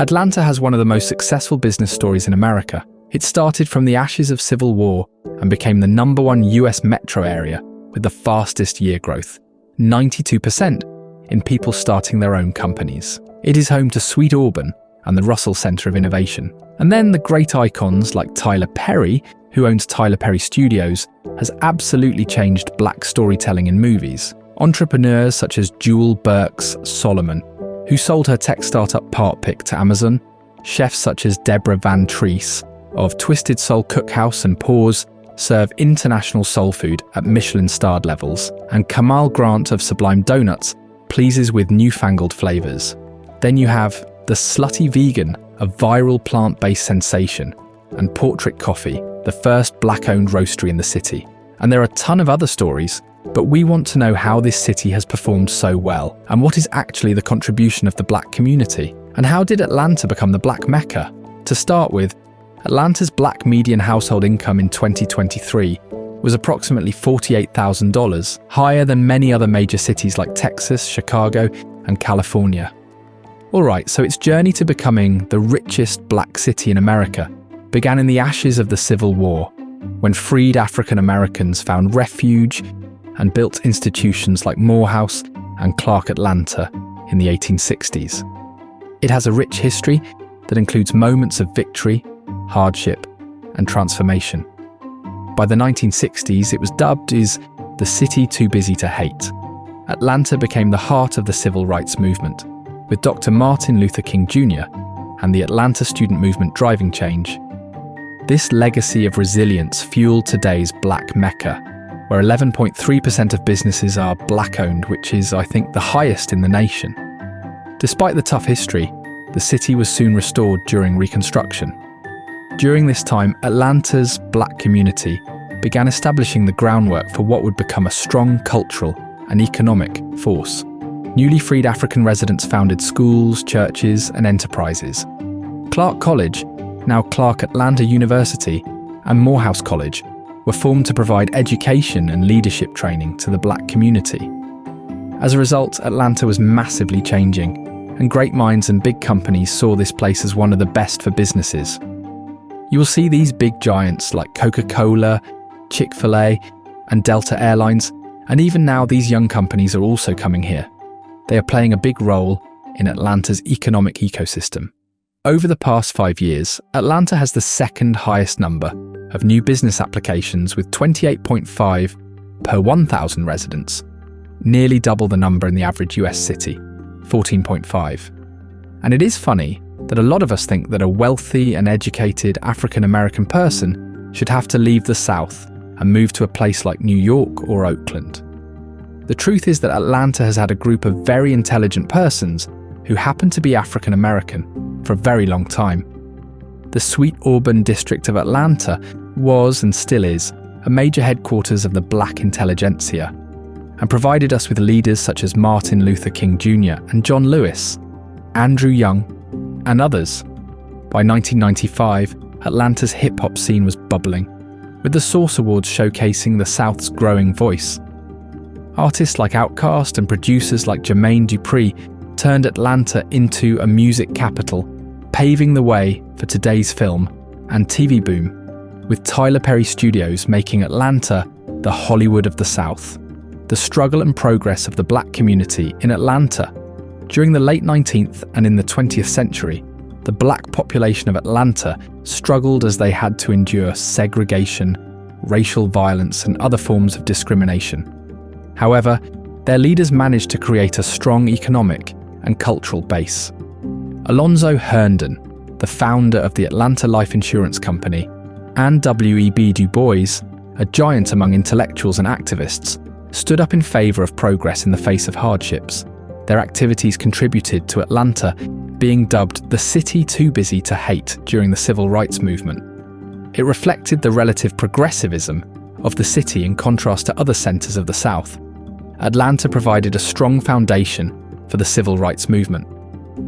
Atlanta has one of the most successful business stories in America. It started from the ashes of civil war and became the #1 US metro area with the fastest year growth, 92%, in people starting their own companies. It is home to Sweet Auburn and the Russell Center of Innovation. And then the great icons like Tyler Perry, who owns Tyler Perry Studios, has absolutely changed Black storytelling in movies. Entrepreneurs such as Jewel Burks Solomon, who sold her tech startup Partpick to Amazon, chefs such as Deborah Van Treese of Twisted Soul Cookhouse and Paws serve international soul food at Michelin-starred levels, and Kamal Grant of Sublime Donuts pleases with newfangled flavours. Then you have The Slutty Vegan, a viral plant-based sensation, and Portrait Coffee, the first black-owned roastery in the city. And there are a ton of other stories, but we want to know how this city has performed so well, and what is actually the contribution of the black community, and how did Atlanta become the Black Mecca? To start with, Atlanta's black median household income in 2023 was approximately $48,000, higher than many other major cities like Texas, Chicago, and California. Alright, so its journey to becoming the richest black city in America began in the ashes of the Civil War, when freed African Americans found refuge and built institutions like Morehouse and Clark Atlanta in the 1860s. It has a rich history that includes moments of victory, hardship, and transformation. By the 1960s, it was dubbed as the city too busy to hate. Atlanta became the heart of the civil rights movement, with Dr. Martin Luther King Jr. and the Atlanta student movement driving change. This legacy of resilience fueled today's Black Mecca, where 11.3% of businesses are black-owned, which is, I think, the highest in the nation. Despite the tough history, the city was soon restored during Reconstruction. During this time, Atlanta's black community began establishing the groundwork for what would become a strong cultural and economic force. Newly freed African residents founded schools, churches, and enterprises. Clark College, now Clark Atlanta University, and Morehouse College were formed to provide education and leadership training to the black community. As a result, Atlanta was massively changing, and great minds and big companies saw this place as one of the best for businesses. You will see these big giants like Coca-Cola, Chick-fil-A, and Delta Airlines, and even now these young companies are also coming here. They are playing a big role in Atlanta's economic ecosystem. Over the past 5 years, Atlanta has the second highest number of new business applications with 28.5 per 1,000 residents, nearly double the number in the average US city, 14.5. And it is funny that a lot of us think that a wealthy and educated African American person should have to leave the South and move to a place like New York or Oakland. The truth is that Atlanta has had a group of very intelligent persons who happen to be African American for a very long time. The Sweet Auburn district of Atlanta was, and still is, a major headquarters of the black intelligentsia, and provided us with leaders such as Martin Luther King Jr. and John Lewis, Andrew Young, and others. By 1995, Atlanta's hip-hop scene was bubbling, with the Source Awards showcasing the South's growing voice. Artists like Outkast and producers like Jermaine Dupri turned Atlanta into a music capital, paving the way for today's film and TV boom, with Tyler Perry Studios making Atlanta the Hollywood of the South. The struggle and progress of the black community in Atlanta. During the late 19th and in the 20th century, the black population of Atlanta struggled as they had to endure segregation, racial violence, and other forms of discrimination. However, their leaders managed to create a strong economic and cultural base. Alonzo Herndon, the founder of the Atlanta Life Insurance Company, and W.E.B. Du Bois, a giant among intellectuals and activists, stood up in favor of progress in the face of hardships. Their activities contributed to Atlanta being dubbed the city too busy to hate during the civil rights movement. It reflected the relative progressivism of the city in contrast to other centers of the South. Atlanta provided a strong foundation for the civil rights movement,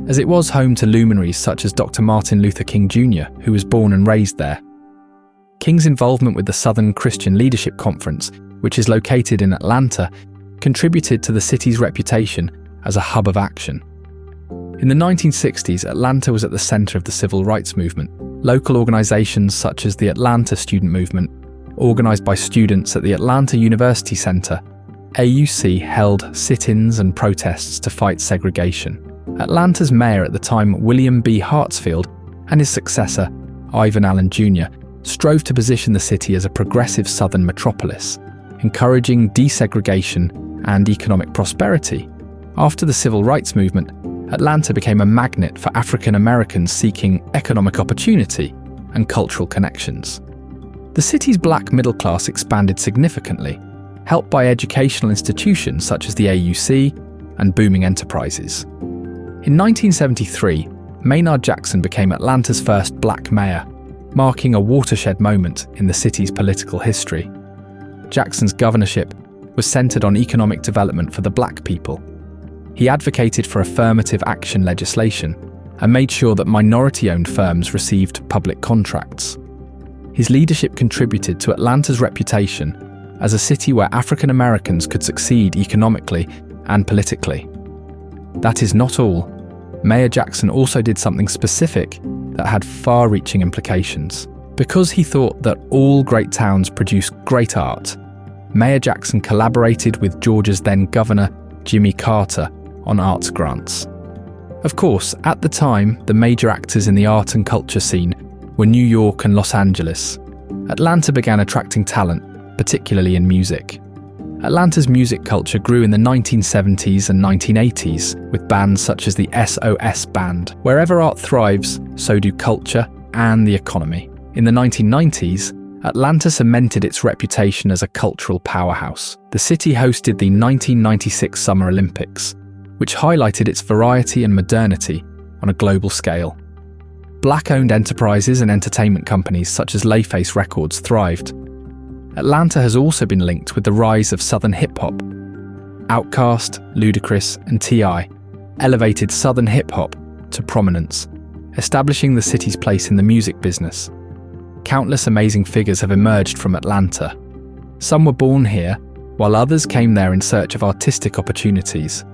as it was home to luminaries such as Dr. Martin Luther King Jr., who was born and raised there. King's involvement with the Southern Christian Leadership Conference, which is located in Atlanta, contributed to the city's reputation as a hub of action. In the 1960s, Atlanta was at the center of the civil rights movement. Local organizations such as the Atlanta Student Movement, organized by students at the Atlanta University Center, AUC, held sit-ins and protests to fight segregation. Atlanta's mayor at the time, William B. Hartsfield, and his successor, Ivan Allen Jr., strove to position the city as a progressive southern metropolis, encouraging desegregation and economic prosperity. After the civil rights movement, Atlanta became a magnet for African Americans seeking economic opportunity and cultural connections. The city's black middle class expanded significantly, helped by educational institutions such as the AUC and booming enterprises. In 1973, Maynard Jackson became Atlanta's first black mayor, marking a watershed moment in the city's political history. Jackson's governorship was centered on economic development for the black people. He advocated for affirmative action legislation and made sure that minority-owned firms received public contracts. His leadership contributed to Atlanta's reputation as a city where African Americans could succeed economically and politically. That is not all. Mayor Jackson also did something specific that had far-reaching implications. Because he thought that all great towns produce great art, Mayor Jackson collaborated with Georgia's then governor, Jimmy Carter, on arts grants. Of course, at the time, the major actors in the art and culture scene were New York and Los Angeles. Atlanta began attracting talent, particularly in music. Atlanta's music culture grew in the 1970s and 1980s with bands such as the SOS Band. Wherever art thrives, so do culture and the economy. In the 1990s, Atlanta cemented its reputation as a cultural powerhouse. The city hosted the 1996 Summer Olympics, which highlighted its variety and modernity on a global scale. Black-owned enterprises and entertainment companies such as Layface Records thrived. Atlanta has also been linked with the rise of Southern hip-hop. Outkast, Ludacris, and T.I. elevated Southern hip-hop to prominence, establishing the city's place in the music business. Countless amazing figures have emerged from Atlanta. Some were born here, while others came there in search of artistic opportunities.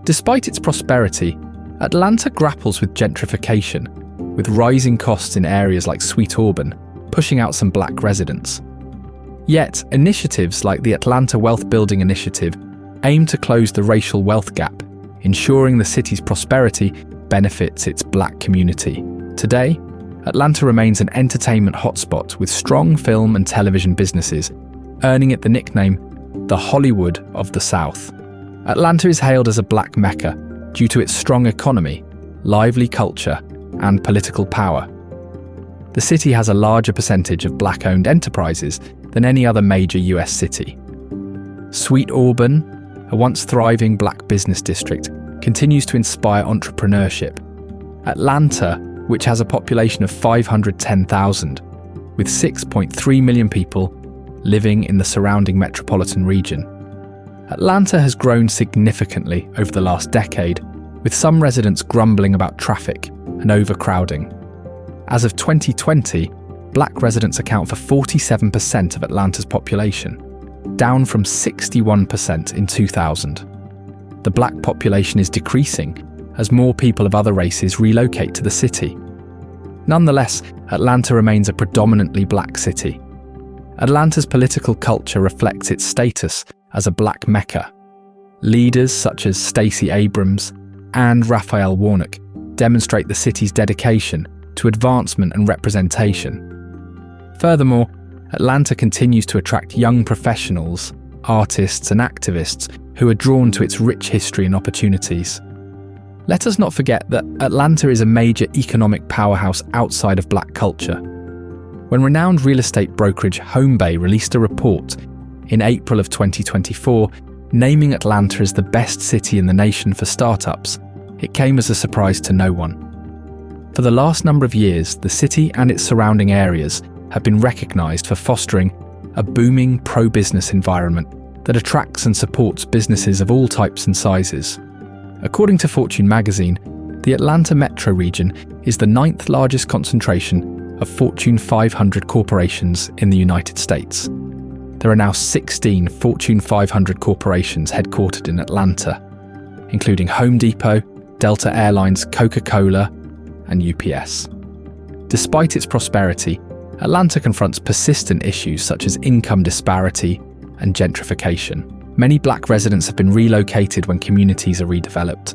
Despite its prosperity, Atlanta grapples with gentrification, with rising costs in areas like Sweet Auburn, pushing out some black residents. Yet, initiatives like the Atlanta Wealth Building Initiative aim to close the racial wealth gap, ensuring the city's prosperity benefits its black community. Today, Atlanta remains an entertainment hotspot with strong film and television businesses, earning it the nickname the Hollywood of the South. Atlanta is hailed as a black Mecca due to its strong economy, lively culture, and political power. The city has a larger percentage of black-owned enterprises than any other major US city. Sweet Auburn, a once thriving black business district, continues to inspire entrepreneurship. Atlanta, which has a population of 510,000, with 6.3 million people living in the surrounding metropolitan region. Atlanta has grown significantly over the last decade, with some residents grumbling about traffic and overcrowding. As of 2020, black residents account for 47% of Atlanta's population, down from 61% in 2000. The black population is decreasing as more people of other races relocate to the city. Nonetheless, Atlanta remains a predominantly black city. Atlanta's political culture reflects its status as a black Mecca. Leaders such as Stacey Abrams and Raphael Warnock demonstrate the city's dedication to advancement and representation. Furthermore, Atlanta continues to attract young professionals, artists, and activists who are drawn to its rich history and opportunities. Let us not forget that Atlanta is a major economic powerhouse outside of black culture. When renowned real estate brokerage HomeBay released a report in April of 2024, naming Atlanta as the best city in the nation for startups, it came as a surprise to no one. For the last number of years, the city and its surrounding areas have been recognized for fostering a booming pro-business environment that attracts and supports businesses of all types and sizes. According to Fortune magazine, the Atlanta metro region is the 9th largest concentration of Fortune 500 corporations in the United States. There are now 16 Fortune 500 corporations headquartered in Atlanta, including Home Depot, Delta Airlines, Coca-Cola, and UPS. Despite its prosperity, Atlanta confronts persistent issues such as income disparity and gentrification. Many black residents have been relocated when communities are redeveloped.